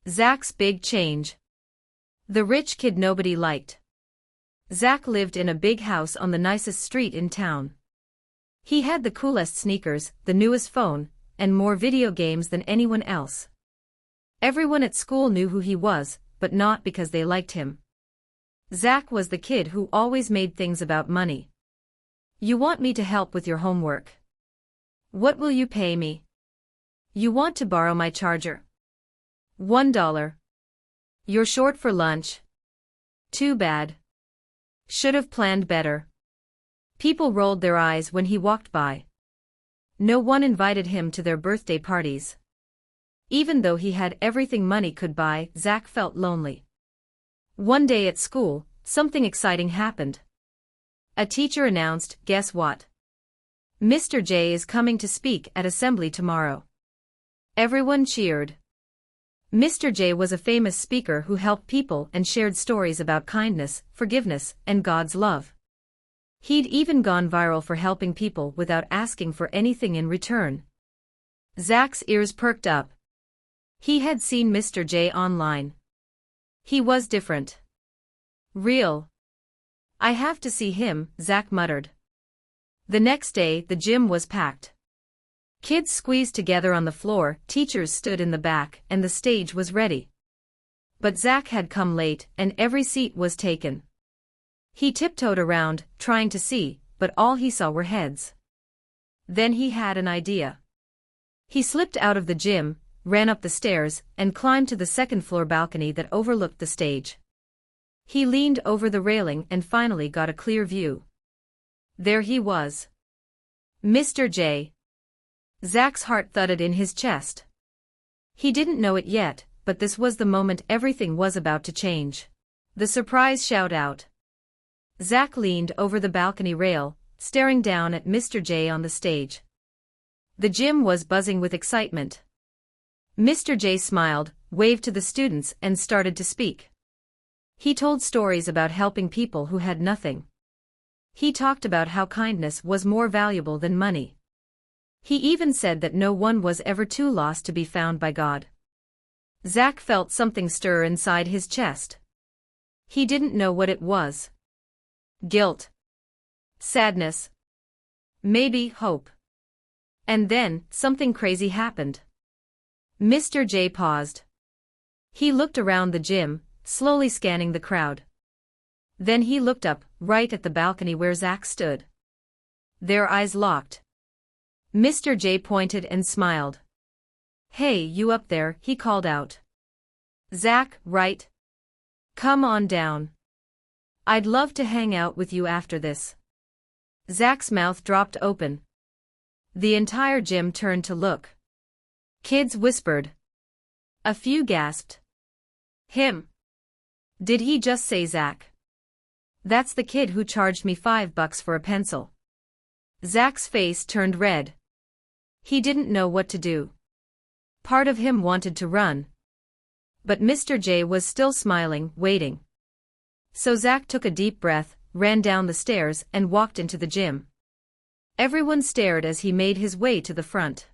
Zach's big change. The rich kid nobody liked. Zach lived in a big house on the nicest street in town. He had the coolest sneakers, the newest phone, and more video games than anyone else. Everyone at school knew who he was, but not because they liked him. Zach was the kid who always made things about money. You want me to help with your homework? What will you pay me? You want to borrow my charger? $1. You're short for lunch. Too bad. Should have planned better. People rolled their eyes when he walked by. No one invited him to their birthday parties. Even though he had everything money could buy, Zach felt lonely. One day at school, something exciting happened. A teacher announced, "Guess what? Mr. J is coming to speak at assembly tomorrow." Everyone cheered. Mr. J was a famous speaker who helped people and shared stories about kindness, forgiveness, and God's love. He'd even gone viral for helping people without asking for anything in return. Zach's ears perked up. He had seen Mr. J online. He was different. Real. I have to see him, Zach muttered. The next day, the gym was packed. Kids squeezed together on the floor, teachers stood in the back, and the stage was ready. But Zach had come late, and every seat was taken. He tiptoed around, trying to see, but all he saw were heads. Then he had an idea. He slipped out of the gym, ran up the stairs, and climbed to the second-floor balcony that overlooked the stage. He leaned over the railing and finally got a clear view. There he was. Mr. J. Zach's heart thudded in his chest. He didn't know it yet, but this was the moment everything was about to change. The surprise shout out. Zach leaned over the balcony rail, staring down at Mr. J on the stage. The gym was buzzing with excitement. Mr. J smiled, waved to the students, and started to speak. He told stories about helping people who had nothing. He talked about how kindness was more valuable than money. He even said that no one was ever too lost to be found by God. Zach felt something stir inside his chest. He didn't know what it was. Guilt. Sadness. Maybe hope. And then, something crazy happened. Mr. J paused. He looked around the gym, slowly scanning the crowd. Then he looked up, right at the balcony where Zach stood. Their eyes locked. Mr. J pointed and smiled. "Hey, you up there," he called out. "Zach, right? Come on down. I'd love to hang out with you after this." Zach's mouth dropped open. The entire gym turned to look. Kids whispered. A few gasped. Him. Did he just say Zach? That's the kid who charged me $5 for a pencil. Zach's face turned red. He didn't know what to do. Part of him wanted to run. But Mr. J was still smiling, waiting. So Zach took a deep breath, ran down the stairs, and walked into the gym. Everyone stared as he made his way to the front.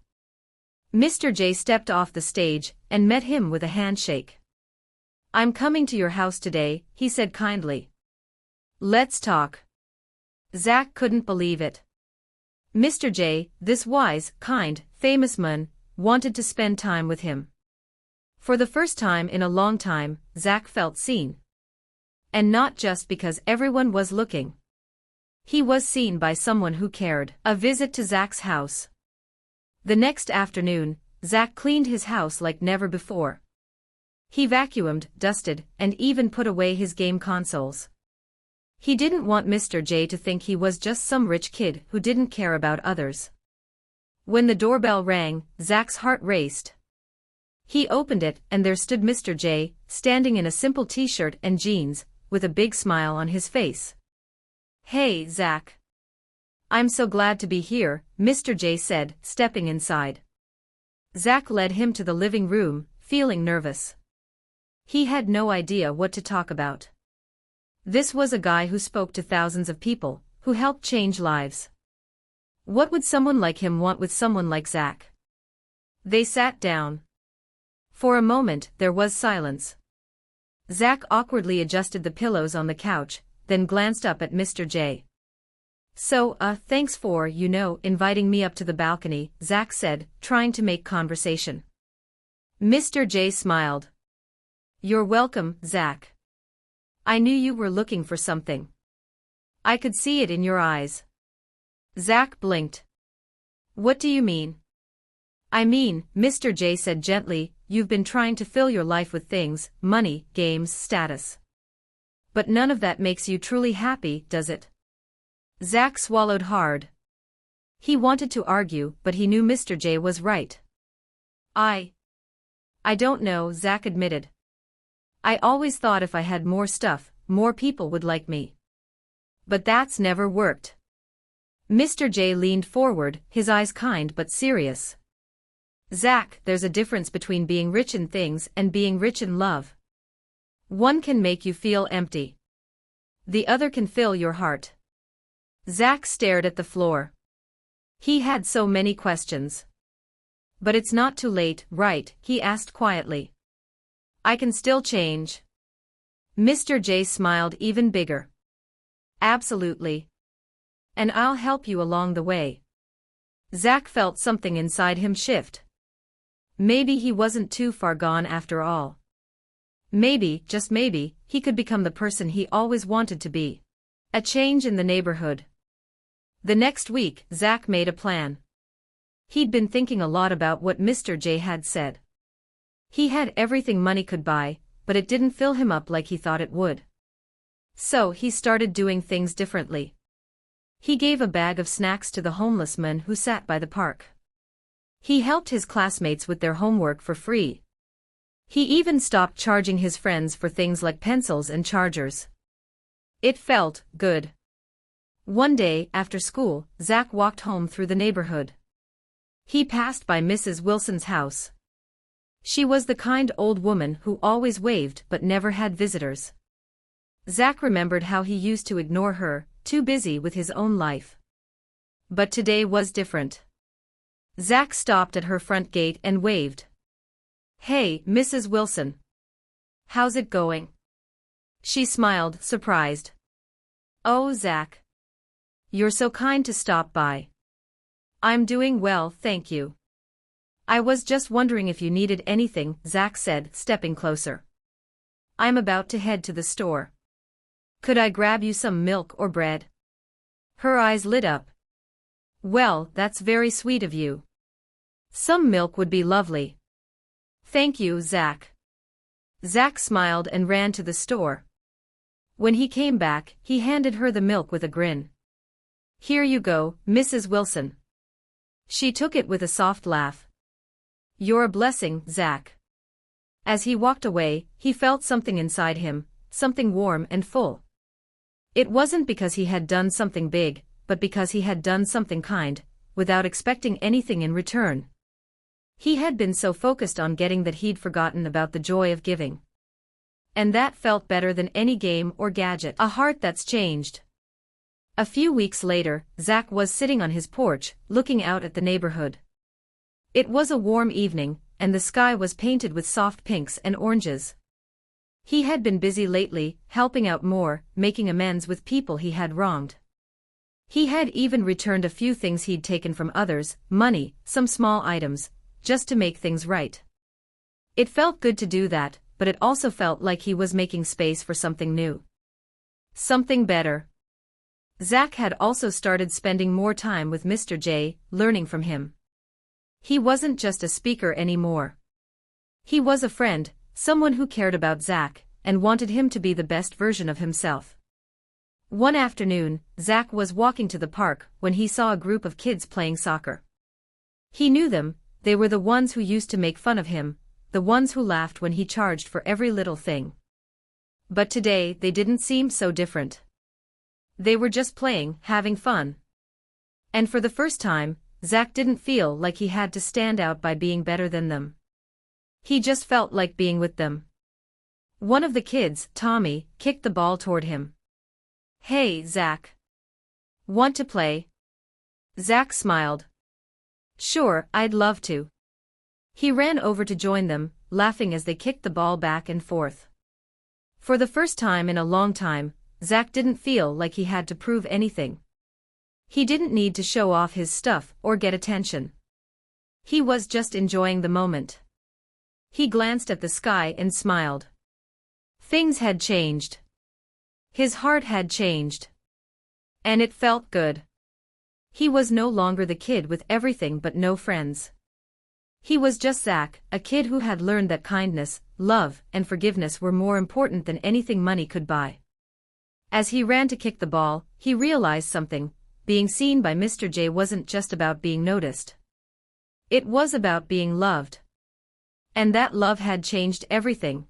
Mr. J stepped off the stage and met him with a handshake. "I'm coming to your house today," he said kindly. "Let's talk." Zach couldn't believe it. Mr. J, this wise, kind, famous man, wanted to spend time with him. For the first time in a long time, Zach felt seen. And not just because everyone was looking. He was seen by someone who cared. A visit to Zach's house. The next afternoon, Zach cleaned his house like never before. He vacuumed, dusted, and even put away his game consoles. He didn't want Mr. J to think he was just some rich kid who didn't care about others. When the doorbell rang, Zach's heart raced. He opened it, and there stood Mr. J, standing in a simple t-shirt and jeans, with a big smile on his face. "Hey, Zach. I'm so glad to be here," Mr. J said, stepping inside. Zach led him to the living room, feeling nervous. He had no idea what to talk about. This was a guy who spoke to thousands of people, who helped change lives. What would someone like him want with someone like Zach? They sat down. For a moment, there was silence. Zach awkwardly adjusted the pillows on the couch, then glanced up at Mr. J. So, thanks for, inviting me up to the balcony, Zach said, trying to make conversation. Mr. J smiled. You're welcome, Zach. I knew you were looking for something. I could see it in your eyes. Zach blinked. What do you mean? I mean, Mr. J said gently, you've been trying to fill your life with things, money, games, status. But none of that makes you truly happy, does it? Zach swallowed hard. He wanted to argue, but he knew Mr. J was right. I don't know, Zach admitted. I always thought if I had more stuff, more people would like me. But that's never worked. Mr. J leaned forward, his eyes kind but serious. Zach, there's a difference between being rich in things and being rich in love. One can make you feel empty. The other can fill your heart. Zach stared at the floor. He had so many questions. But it's not too late, right? He asked quietly. I can still change. Mr. J smiled even bigger. Absolutely. And I'll help you along the way. Zach felt something inside him shift. Maybe he wasn't too far gone after all. Maybe, just maybe, he could become the person he always wanted to be. A change in the neighborhood. The next week, Zach made a plan. He'd been thinking a lot about what Mr. J had said. He had everything money could buy, but it didn't fill him up like he thought it would. So he started doing things differently. He gave a bag of snacks to the homeless men who sat by the park. He helped his classmates with their homework for free. He even stopped charging his friends for things like pencils and chargers. It felt good. One day, after school, Zach walked home through the neighborhood. He passed by Mrs. Wilson's house. She was the kind old woman who always waved but never had visitors. Zach remembered how he used to ignore her, too busy with his own life. But today was different. Zach stopped at her front gate and waved. Hey, Mrs. Wilson. How's it going? She smiled, surprised. Oh, Zach. You're so kind to stop by. I'm doing well, thank you. I was just wondering if you needed anything, Zach said, stepping closer. I'm about to head to the store. Could I grab you some milk or bread? Her eyes lit up. Well, that's very sweet of you. Some milk would be lovely. Thank you, Zach. Zach smiled and ran to the store. When he came back, he handed her the milk with a grin. Here you go, Mrs. Wilson. She took it with a soft laugh. You're a blessing, Zach. As he walked away, he felt something inside him, something warm and full. It wasn't because he had done something big, but because he had done something kind, without expecting anything in return. He had been so focused on getting that he'd forgotten about the joy of giving. And that felt better than any game or gadget. A heart that's changed. A few weeks later, Zach was sitting on his porch, looking out at the neighborhood. It was a warm evening, and the sky was painted with soft pinks and oranges. He had been busy lately, helping out more, making amends with people he had wronged. He had even returned a few things he'd taken from others, money, some small items, just to make things right. It felt good to do that, but it also felt like he was making space for something new. Something better. Zach had also started spending more time with Mr. J, learning from him. He wasn't just a speaker anymore. He was a friend, someone who cared about Zach, and wanted him to be the best version of himself. One afternoon, Zach was walking to the park when he saw a group of kids playing soccer. He knew them, they were the ones who used to make fun of him, the ones who laughed when he charged for every little thing. But today they didn't seem so different. They were just playing, having fun. And for the first time, Zach didn't feel like he had to stand out by being better than them. He just felt like being with them. One of the kids, Tommy, kicked the ball toward him. Hey, Zach. Want to play? Zach smiled. Sure, I'd love to. He ran over to join them, laughing as they kicked the ball back and forth. For the first time in a long time, Zach didn't feel like he had to prove anything. He didn't need to show off his stuff or get attention. He was just enjoying the moment. He glanced at the sky and smiled. Things had changed. His heart had changed. And it felt good. He was no longer the kid with everything but no friends. He was just Zach, a kid who had learned that kindness, love, and forgiveness were more important than anything money could buy. As he ran to kick the ball, he realized something: being seen by Mr. J wasn't just about being noticed. It was about being loved. And that love had changed everything.